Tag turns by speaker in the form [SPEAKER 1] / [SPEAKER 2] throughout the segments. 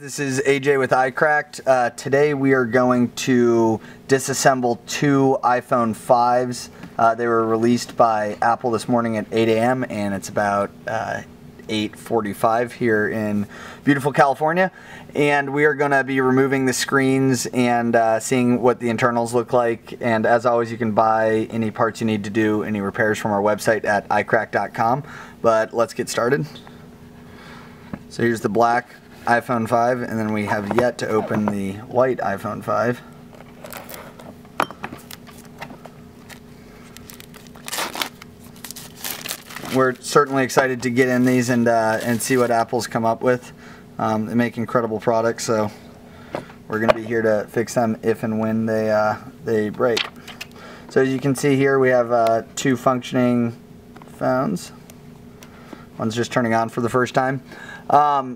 [SPEAKER 1] This is AJ with iCracked. Today we are going to disassemble two iPhone 5s. They were released by Apple this morning at 8 a.m. and it's about 8:45 here in beautiful California. And we are going to be removing the screens and seeing what the internals look like. And as always, you can buy any parts you need to do any repairs from our website at iCracked.com. But let's get started. So here's the black iPhone 5, and then we have yet to open the white iPhone 5. We're certainly excited to get in these and see what Apple's come up with. They make incredible products, so we're going to be here to fix them if and when they break. So as you can see here, we have two functioning phones. One's just turning on for the first time.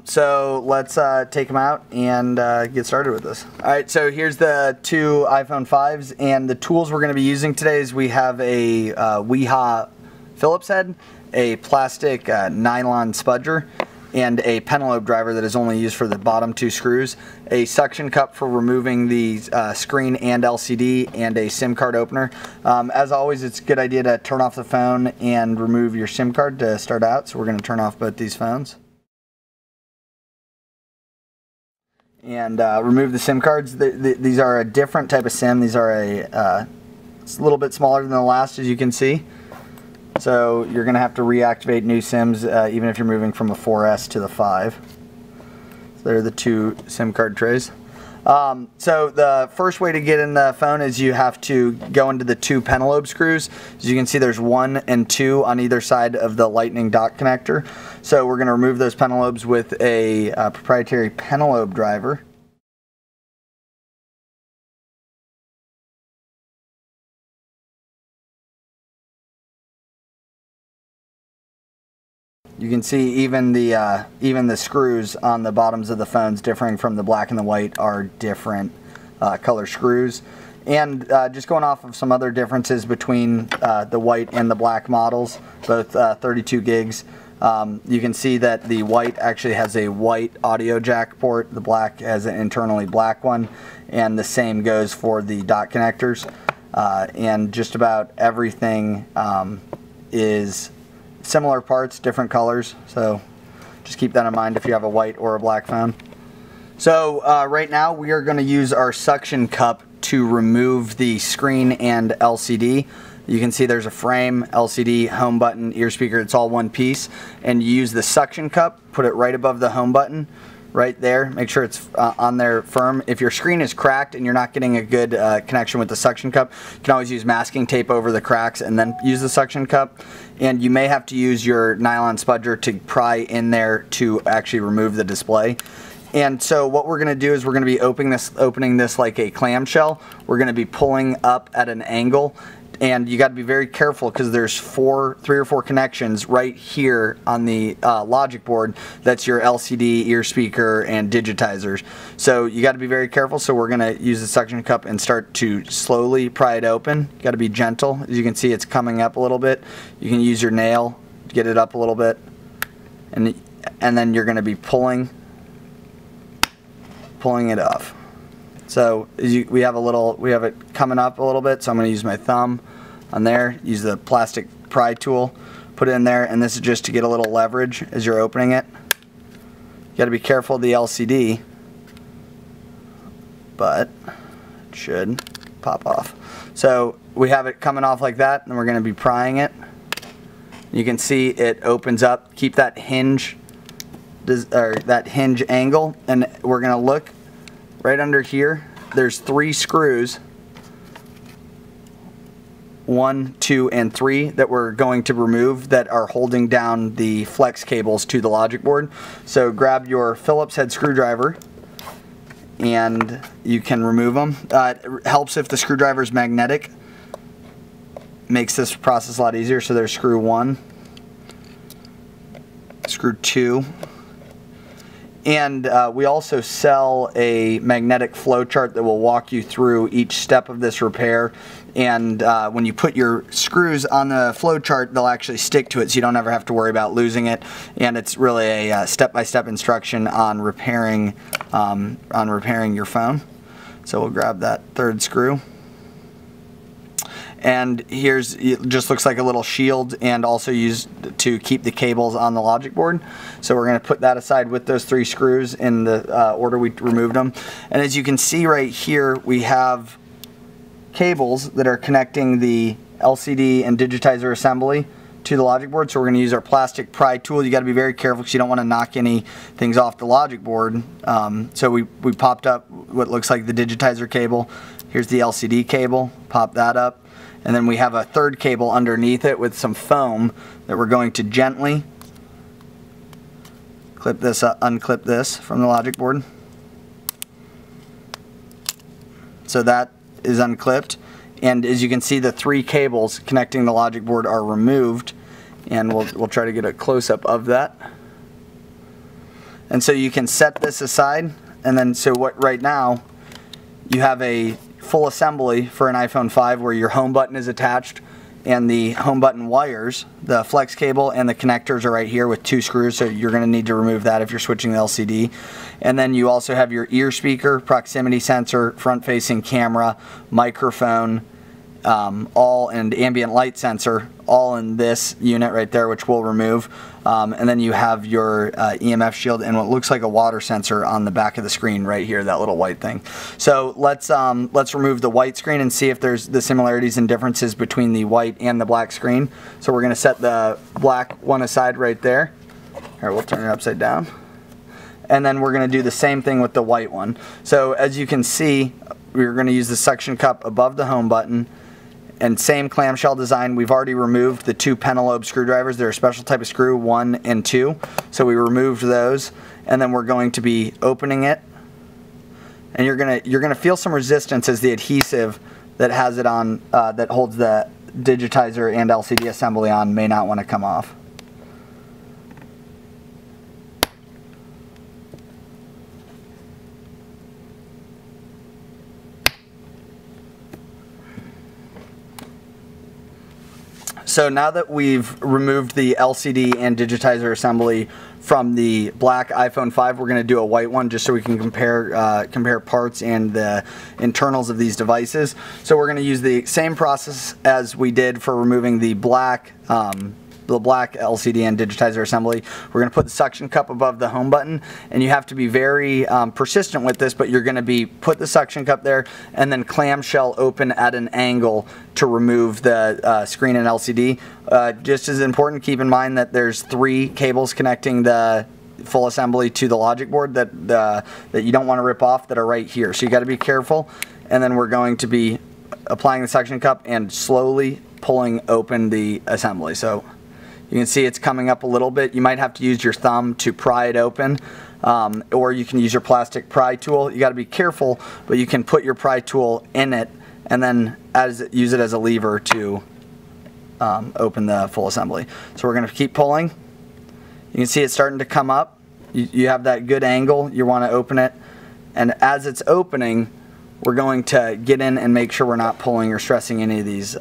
[SPEAKER 1] So let's take them out and get started with this. Alright, so here's the two iPhone 5s, and the tools we're going to be using today is we have a Weeha Phillips head, a plastic nylon spudger, and a pentalobe driver that is only used for the bottom two screws, a suction cup for removing the screen and LCD, and a SIM card opener. As always, it's a good idea to turn off the phone and remove your SIM card to start out, so we're going to turn off both these phones. And remove the SIM cards. These are a different type of SIM. These are it's a little bit smaller than the last, as you can see. So you're going to have to reactivate new SIMs even if you're moving from a 4S to the 5. So there are the two SIM card trays. So the first way to get in the phone is you have to go into the two pentalobe screws. As you can see, there's 1 and 2 on either side of the lightning dock connector. So we're going to remove those pentalobes with a proprietary pentalobe driver. You can see even the screws on the bottoms of the phones, differing from the black and the white, are different color screws. And just going off of some other differences between the white and the black models, both 32 gigs, you can see that the white actually has a white audio jack port, the black has an internally black one, and the same goes for the dock connectors. And just about everything is similar parts, different colors, so just keep that in mind if you have a white or a black phone. So right now we are going to use our suction cup to remove the screen and LCD. You can see there's a frame, LCD, home button, ear speaker, it's all one piece, and you use the suction cup, put it right above the home button, right there, make sure it's on there firm. If your screen is cracked and you're not getting a good connection with the suction cup, you can always use masking tape over the cracks and then use the suction cup. And you may have to use your nylon spudger to pry in there to actually remove the display. And so what we're going to do is we're going to be opening this like a clamshell. We're going to be pulling up at an angle. And you got to be very careful because there's three or four connections right here on the logic board. That's your LCD, ear speaker, and digitizers. So you got to be very careful. So we're going to use the suction cup and start to slowly pry it open. You got to be gentle. As you can see, it's coming up a little bit. You can use your nail to get it up a little bit, and then you're going to be pulling it off. So we have it coming up a little bit, so I'm going to use my thumb on there, use the plastic pry tool, put it in there, and this is just to get a little leverage as you're opening it. You got to be careful of the LCD, but it should pop off. So we have it coming off like that, and we're going to be prying it. You can see it opens up. Keep that hinge angle, and we're going to look right under here. There's 3 screws, 1, 2, and 3 that we're going to remove that are holding down the flex cables to the logic board. So grab your Phillips head screwdriver and you can remove them. It helps if the screwdriver is magnetic. Makes this process a lot easier. So there's screw 1, screw 2. And we also sell a magnetic flow chart that will walk you through each step of this repair and when you put your screws on the flow chart, they'll actually stick to it, so you don't ever have to worry about losing it. And it's really a step-by-step instruction on repairing your phone. So we'll grab that third screw. And it just looks like a little shield, and also used to keep the cables on the logic board. So we're going to put that aside with those 3 screws in the order we removed them. And as you can see right here, we have cables that are connecting the LCD and digitizer assembly to the logic board. So we're going to use our plastic pry tool. You got to be very careful because you don't want to knock any things off the logic board. So we popped up what looks like the digitizer cable. Here's the LCD cable. Pop that up. And then we have a third cable underneath it with some foam that we're going to gently clip this up, unclip this from the logic board. So that is unclipped. And as you can see, the 3 cables connecting the logic board are removed. And we'll try to get a close-up of that. And so you can set this aside. And then right now you have a full assembly for an iPhone 5 where your home button is attached, and the home button wires, the flex cable and the connectors are right here with 2 screws, so you're going to need to remove that if you're switching the LCD. And then you also have your ear speaker, proximity sensor, front facing camera, microphone, and ambient light sensor, all in this unit right there, which we'll remove. And then you have your EMF shield and what looks like a water sensor on the back of the screen right here, that little white thing. So let's remove the white screen and see if there's the similarities and differences between the white and the black screen. So we're going to set the black one aside right there. Here, we'll turn it upside down. And then we're going to do the same thing with the white one. So as you can see, we're going to use the suction cup above the home button. And same clamshell design. We've already removed the 2 pentalobe screwdrivers. They're a special type of screw, 1 and 2. So we removed those, and then we're going to be opening it. And you're gonna feel some resistance as the adhesive that has it on, that holds the digitizer and LCD assembly on, may not want to come off. So now that we've removed the LCD and digitizer assembly from the black iPhone 5, we're going to do a white one just so we can compare parts and the internals of these devices. So we're going to use the same process as we did for removing the black LCD and digitizer assembly. We're going to put the suction cup above the home button, and you have to be very persistent with this, but you're going to put the suction cup there and then clamshell open at an angle to remove the screen and LCD. Just as important, keep in mind that there's 3 cables connecting the full assembly to the logic board that you don't want to rip off, that are right here. So you got to be careful. And then we're going to be applying the suction cup and slowly pulling open the assembly. So you can see it's coming up a little bit. You might have to use your thumb to pry it open, or you can use your plastic pry tool. You got to be careful, but you can put your pry tool in it and then use it as a lever to open the full assembly. So we're going to keep pulling. You can see it's starting to come up. You have that good angle. You want to open it, and as it's opening, we're going to get in and make sure we're not pulling or stressing any of these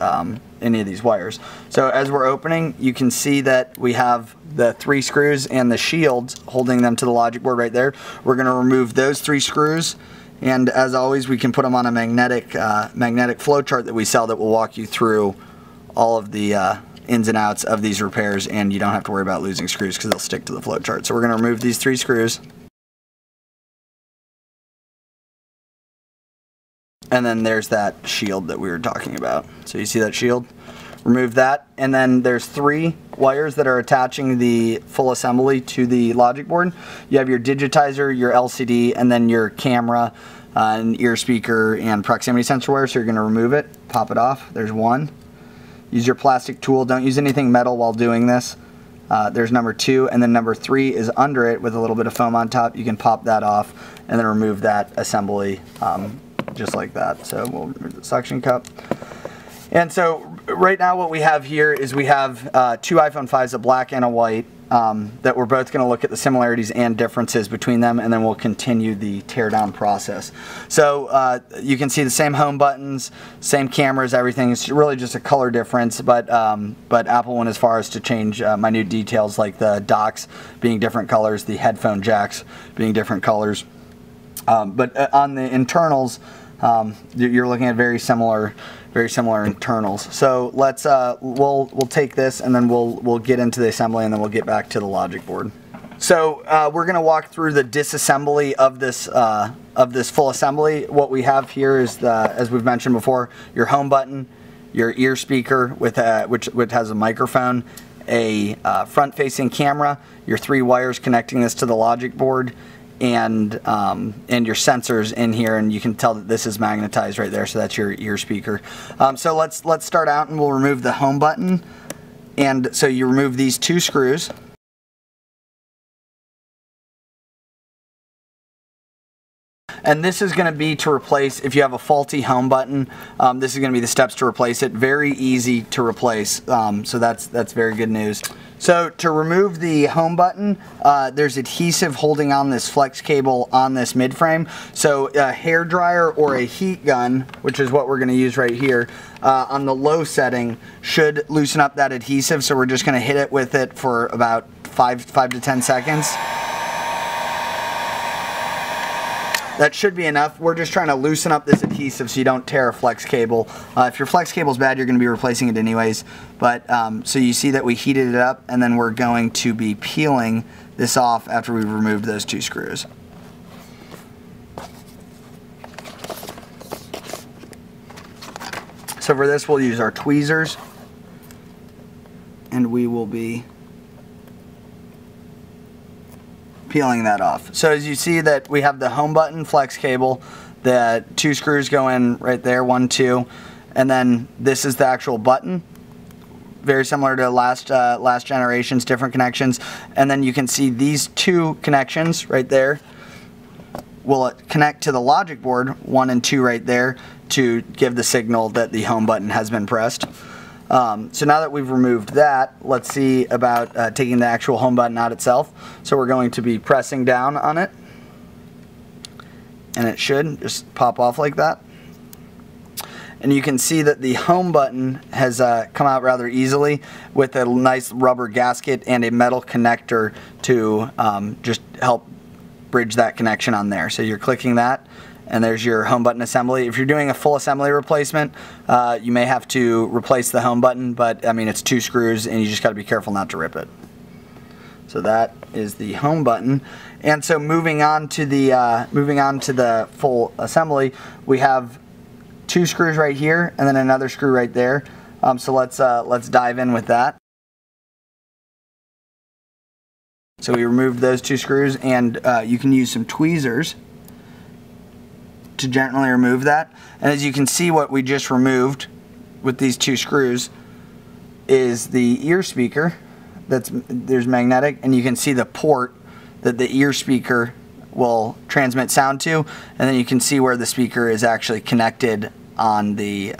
[SPEAKER 1] wires. So as we're opening, you can see that we have the 3 screws and the shields holding them to the logic board right there. We're going to remove those 3 screws, and as always, we can put them on a magnetic flow chart that we sell that will walk you through all of the ins and outs of these repairs, and you don't have to worry about losing screws because they'll stick to the flow chart. So we're going to remove these 3 screws. And then there's that shield that we were talking about. So you see that shield? Remove that. And then there's 3 wires that are attaching the full assembly to the logic board. You have your digitizer, your LCD, and then your camera, and ear speaker, and proximity sensor wire. So you're going to remove it, pop it off. There's 1. Use your plastic tool. Don't use anything metal while doing this. There's number 2, and then number 3 is under it with a little bit of foam on top. You can pop that off and then remove that assembly just like that. So we'll remove the suction cup. And so right now what we have here is we have 2 iPhone 5s, a black and a white, that we're both going to look at the similarities and differences between them, and then we'll continue the teardown process. So you can see the same home buttons, same cameras, everything. It's really just a color difference, but Apple went as far as to change minute details like the docks being different colors, the headphone jacks being different colors. But on the internals, you're looking at very similar internals. So let's we'll take this, and then we'll get into the assembly, and then we'll get back to the logic board. So we're going to walk through the disassembly of this full assembly. What we have here is as we've mentioned before, your home button, your ear speaker which has a microphone, a front-facing camera, your 3 wires connecting this to the logic board, and your sensors in here, and you can tell that this is magnetized right there, so that's your ear speaker. So let's start out, and we'll remove the home button. And so you remove these 2 screws. And this is going to be to replace, if you have a faulty home button, this is going to be the steps to replace it. Very easy to replace, so that's very good news. So to remove the home button, there's adhesive holding on this flex cable on this mid frame. So a hair dryer or a heat gun, which is what we're going to use right here, on the low setting should loosen up that adhesive. So we're just going to hit it with it for about 5 to 10 seconds. That should be enough. We're just trying to loosen up this adhesive so you don't tear a flex cable. If your flex cable is bad, you're going to be replacing it anyways. But so you see that we heated it up, and then we're going to be peeling this off after we've removed those 2 screws. So for this, we'll use our tweezers, and we will be peeling that off. So as you see that we have the home button flex cable, the 2 screws go in right there, 1, 2, and then this is the actual button. Very similar to last generations, different connections. And then you can see these 2 connections right there will connect to the logic board, 1 and 2 right there, to give the signal that the home button has been pressed. So now that we've removed that, let's see about taking the actual home button out itself. So we're going to be pressing down on it, and it should just pop off like that. And you can see that the home button has come out rather easily with a nice rubber gasket and a metal connector to just help bridge that connection on there. So you're clicking that, and there's your home button assembly. If you're doing a full assembly replacement, you may have to replace the home button, but I mean, it's 2 screws, and you just got to be careful not to rip it. So that is the home button. And so moving on to the full assembly, we have 2 screws right here, and then another screw right there. So let's dive in with that. So we removed those 2 screws, and you can use some tweezers to gently remove that. And as you can see, what we just removed with these 2 screws is the ear speaker. There's magnetic, and you can see the port that the ear speaker will transmit sound to, and then you can see where the speaker is actually connected on these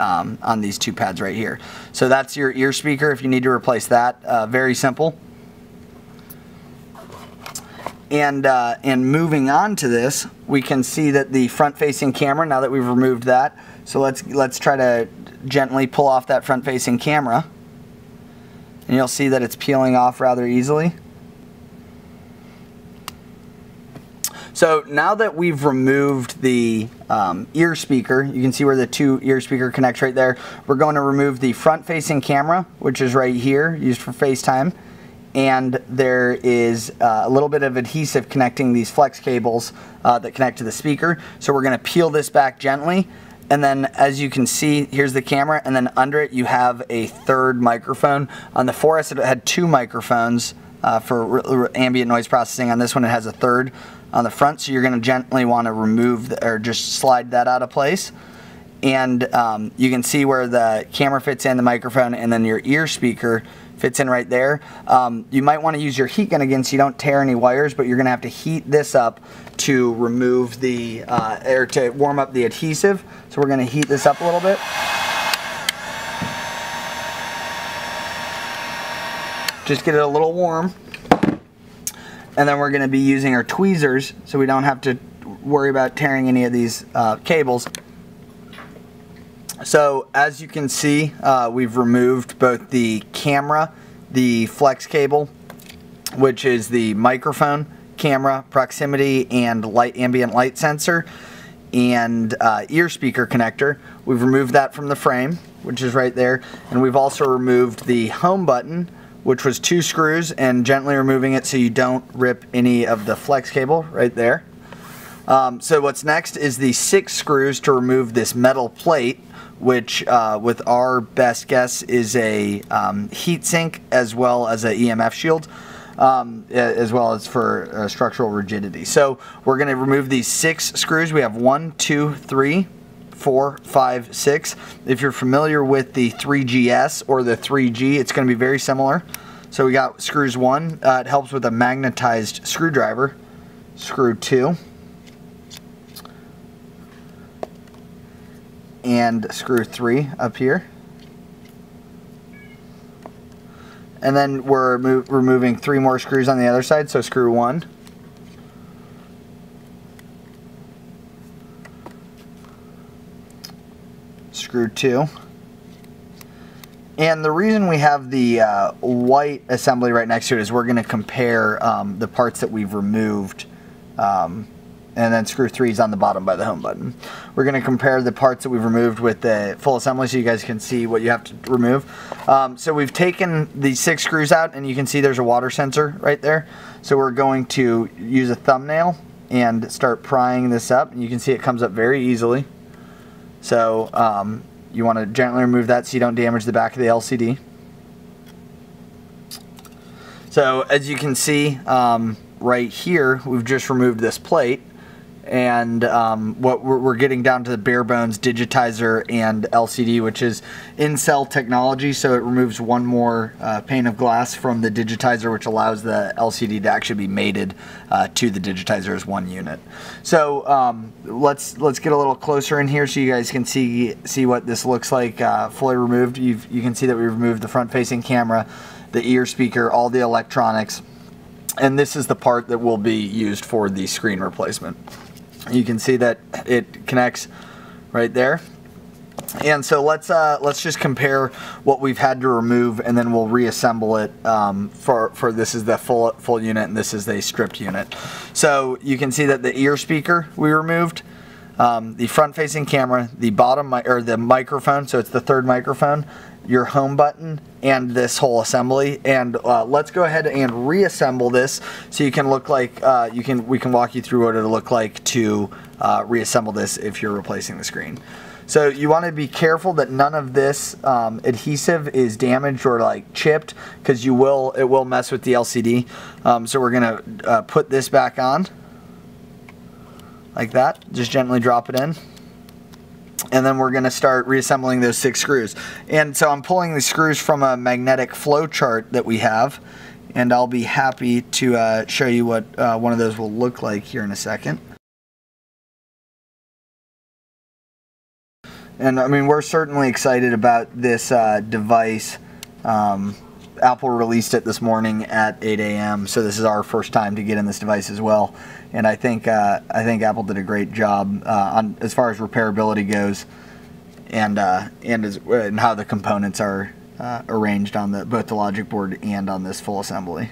[SPEAKER 1] 2 pads right here. So that's your ear speaker if you need to replace that. Very simple. And moving on to this, we can see that the front-facing camera, now that we've removed that, so let's try to gently pull off that front-facing camera, and you'll see that it's peeling off rather easily. So now that we've removed the ear speaker, you can see where the 2 ear speaker connects right there. We're going to remove the front-facing camera, which is right here, used for FaceTime. And there is a little bit of adhesive connecting these flex cables that connect to the speaker. So we're going to peel this back gently, and then as you can see, here's the camera, and then under it you have a 3rd microphone. On the 4S it had 2 microphones for ambient noise processing. On this one it has a 3rd on the front, so you're going to gently want to remove or just slide that out of place. And you can see where the camera fits in, the microphone, and then your ear speaker fits in right there. You might want to use your heat gun again so you don't tear any wires, but you're going to have to heat this up to remove the, or to warm up the adhesive. So we're going to heat this up a little bit. Just get it a little warm. And then we're going to be using our tweezers so we don't have to worry about tearing any of these cables. So as you can see, we've removed both the camera, the flex cable, which is the microphone, camera, proximity, and ambient light sensor, and ear speaker connector. We've removed that from the frame, which is right there. And we've also removed the home button, which was 2 screws, and gently removing it so you don't rip any of the flex cable right there. So what's next is the 6 screws to remove this metal plate, which with our best guess is a heat sink as well as a EMF shield, as well as for structural rigidity. So we're going to remove these 6 screws. We have 1, 2, 3, 4, 5, 6. If you're familiar with the 3GS or the 3G, it's going to be very similar. So we got screws 1. It helps with a magnetized screwdriver. Screw 2. And screw 3 up here. And then we're removing 3 more screws on the other side. So screw 1. Screw 2. And the reason we have the white assembly right next to it is we're going to compare the parts that we've removed, and then screw 3 is on the bottom by the home button. We're going to compare the parts that we've removed with the full assembly so you guys can see what you have to remove. So we've taken the 6 screws out, and you can see there's a water sensor right there. So we're going to use a thumbnail and start prying this up, and you can see it comes up very easily. So you want to gently remove that so you don't damage the back of the LCD. So as you can see right here, we've just removed this plate, and what we're getting down to the bare bones digitizer and LCD, which is in-cell technology, so it removes one more pane of glass from the digitizer, which allows the LCD to actually be mated to the digitizer as one unit. So let's get a little closer in here so you guys can see what this looks like fully removed. You can see that we removed the front-facing camera, the ear speaker, all the electronics, and this is the part that will be used for the screen replacement. You can see that it connects right there. And so let's just compare what we've had to remove, and then we'll reassemble it for this is the full unit, and this is the stripped unit. So you can see that the ear speaker we removed, the front-facing camera, the bottom or the microphone, so it's the 3rd microphone, your home button, and this whole assembly. And let's go ahead and reassemble this so you can look like we can walk you through what it'll look like to reassemble this if you're replacing the screen. So you want to be careful that none of this adhesive is damaged or like chipped, because it will mess with the LCD. So we're gonna put this back on like that. Just gently drop it in. And then we're going to start reassembling those 6 screws. And so I'm pulling the screws from a magnetic flow chart that we have, and I'll be happy to show you what one of those will look like here in a second. And I mean, we're certainly excited about this device. Apple released it this morning at 8 a.m. so this is our first time to get in this device as well. And I think Apple did a great job as far as repairability goes, and how the components are arranged on both the logic board and on this full assembly.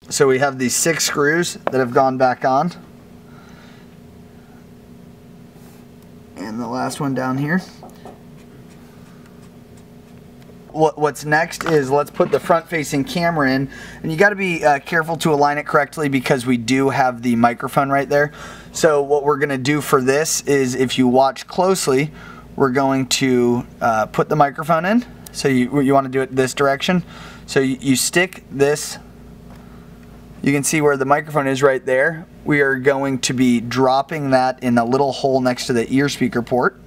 [SPEAKER 1] So we have these 6 screws that have gone back on, and the last one down here. What's next is let's put the front-facing camera in, and you got to be careful to align it correctly because we do have the microphone right there. So what we're going to do for this is, if you watch closely, we're going to put the microphone in. So you want to do it this direction. So you stick this. You can see where the microphone is right there. We are going to be dropping that in a little hole next to the ear speaker port.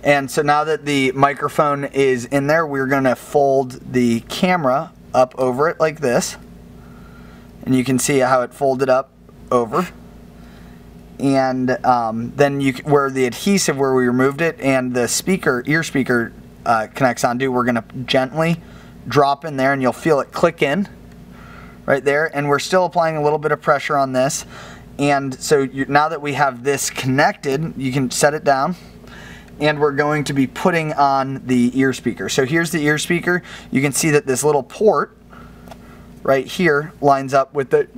[SPEAKER 1] And so now that the microphone is in there, we're going to fold the camera up over it like this. And you can see how it folded up over. and then where the adhesive where we removed it and the ear speaker connects onto, we're going to gently drop in there, and you'll feel it click in right there. And we're still applying a little bit of pressure on this. And so now that we have this connected, you can set it down, and we're going to be putting on the ear speaker. So here's the ear speaker. You can see that this little port right here lines up with the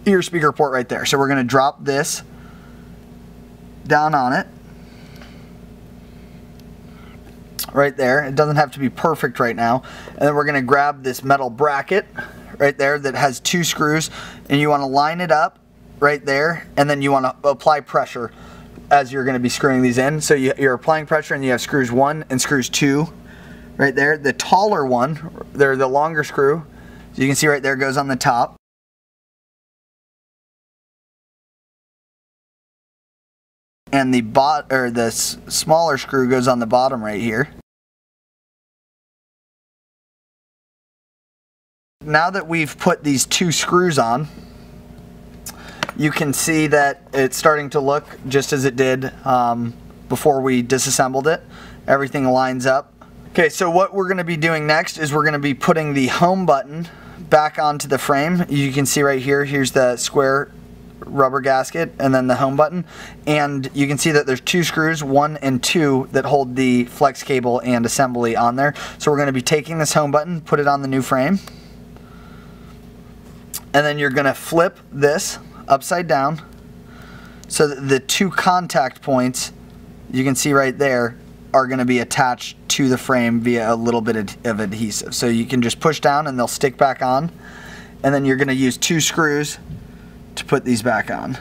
[SPEAKER 1] ear speaker port right there. So we're going to drop this down on it right there. It doesn't have to be perfect right now. And then we're going to grab this metal bracket right there that has 2 screws, and you want to line it up right there, and then you want to apply pressure as you're going to be screwing these in. So you're applying pressure, and you have screws 1 and screws 2 right there. The taller one, they're the longer screw, so you can see right there, goes on the top. And the smaller screw goes on the bottom right here. Now that we've put these 2 screws on, you can see that it's starting to look just as it did before we disassembled it. Everything lines up. Okay, so what we're going to be doing next is we're going to be putting the home button back onto the frame. You can see right here, here's the square rubber gasket and then the home button, and you can see that there's 2 screws, 1 and 2, that hold the flex cable and assembly on there. So we're going to be taking this home button, put it on the new frame, and then you're going to flip this upside down so that the 2 contact points you can see right there are going to be attached to the frame via a little bit of adhesive. So you can just push down and they'll stick back on, and then you're going to use 2 screws to put these back on.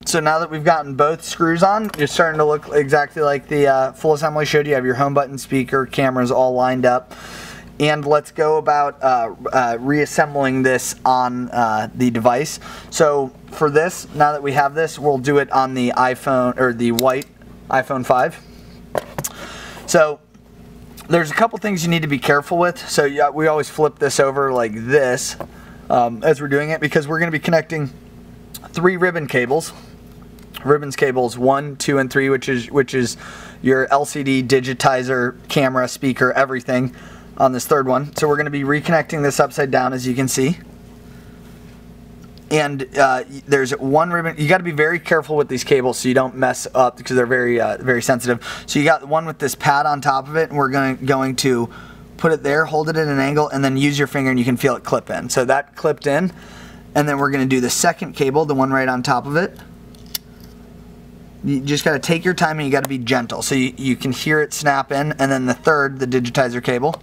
[SPEAKER 1] So now that we've gotten both screws on, you're starting to look exactly like the full assembly showed you. You have your home button, speaker, cameras all lined up. And let's go about reassembling this on the device. So for this, now that we have this, we'll do it on the iPhone, or the white iPhone 5. So there's a couple things you need to be careful with. So yeah, we always flip this over like this as we're doing it, because we're going to be connecting 3 ribbon cables. Ribbons cables 1, 2, and 3, which is your LCD digitizer, camera, speaker, everything on this 3rd one. So we're going to be reconnecting this upside down, as you can see. And there's 1 ribbon. You got to be very careful with these cables so you don't mess up, because they're very sensitive. So you got one with this pad on top of it, and we're going to put it there, hold it at an angle, and then use your finger and you can feel it clip in. So that clipped in. And then we're going to do the 2nd cable, the one right on top of it. You just got to take your time, and you got to be gentle so you can hear it snap in. And then the 3rd, the digitizer cable,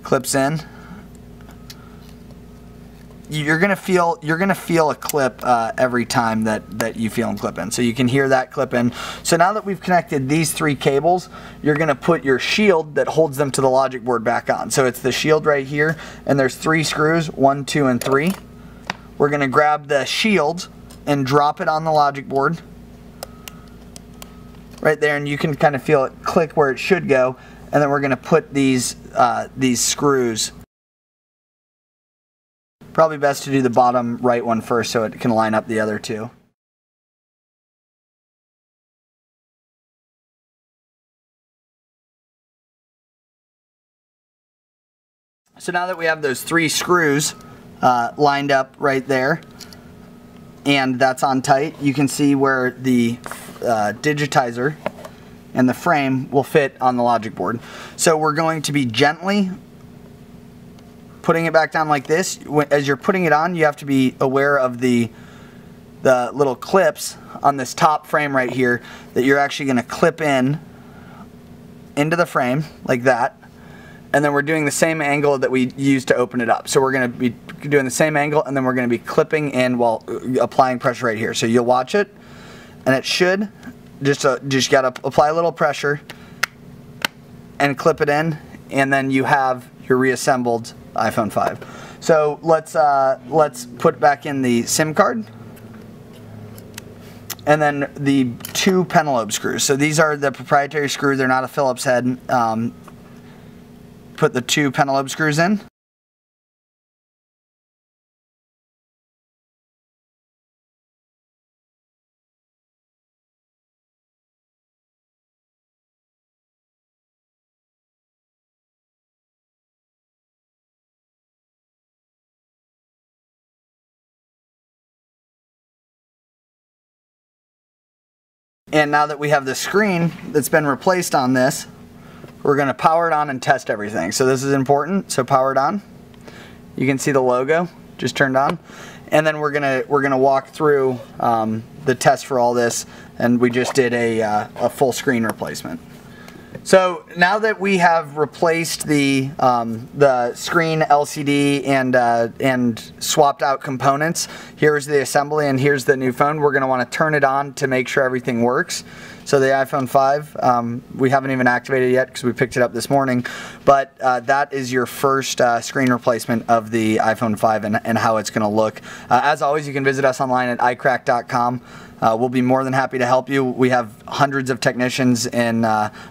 [SPEAKER 1] clips in. You're gonna feel a clip every time that you feel them clip in. So you can hear that clip in. So now that we've connected these 3 cables, you're gonna put your shield that holds them to the logic board back on. So it's the shield right here, and there's 3 screws, 1, 2, and 3. We're gonna grab the shield and drop it on the logic board right there, and you can kind of feel it click where it should go. And then we're gonna put these screws. Probably best to do the bottom right one first so it can line up the other 2. So now that we have those 3 screws lined up right there, and that's on tight, you can see where the digitizer and the frame will fit on the logic board. So we're going to be gently putting it back down like this. As you're putting it on, you have to be aware of the little clips on this top frame right here that you're actually going to clip in into the frame like that. And then we're doing the same angle that we used to open it up. So we're going to be doing the same angle, and then we're going to be clipping in while applying pressure right here. So you'll watch it, and it should just got to apply a little pressure, and clip it in, and then you have your reassembled iPhone 5. So let's put back in the SIM card, and then the 2 pentalobe screws. So these are the proprietary screws, they're not a Phillips head. Put the 2 pentalobe screws in. And now that we have the screen that's been replaced on this, we're going to power it on and test everything. So this is important. So power it on. You can see the logo just turned on, and then we're gonna walk through the test for all this. And we just did a full screen replacement. So now that we have replaced the screen, LCD, and swapped out components, here's the assembly and here's the new phone. We're going to want to turn it on to make sure everything works. So the iPhone 5, we haven't even activated it yet because we picked it up this morning, but that is your first screen replacement of the iPhone 5 and how it's going to look. As always, you can visit us online at icrack.com. We'll be more than happy to help you. We have hundreds of technicians in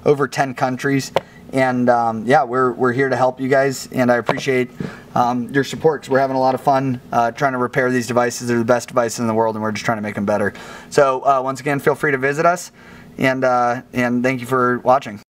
[SPEAKER 1] over 10 countries, and yeah, we're here to help you guys, and I appreciate your support because we're having a lot of fun trying to repair these devices. They're the best devices in the world, and we're just trying to make them better. So once again, feel free to visit us, and thank you for watching.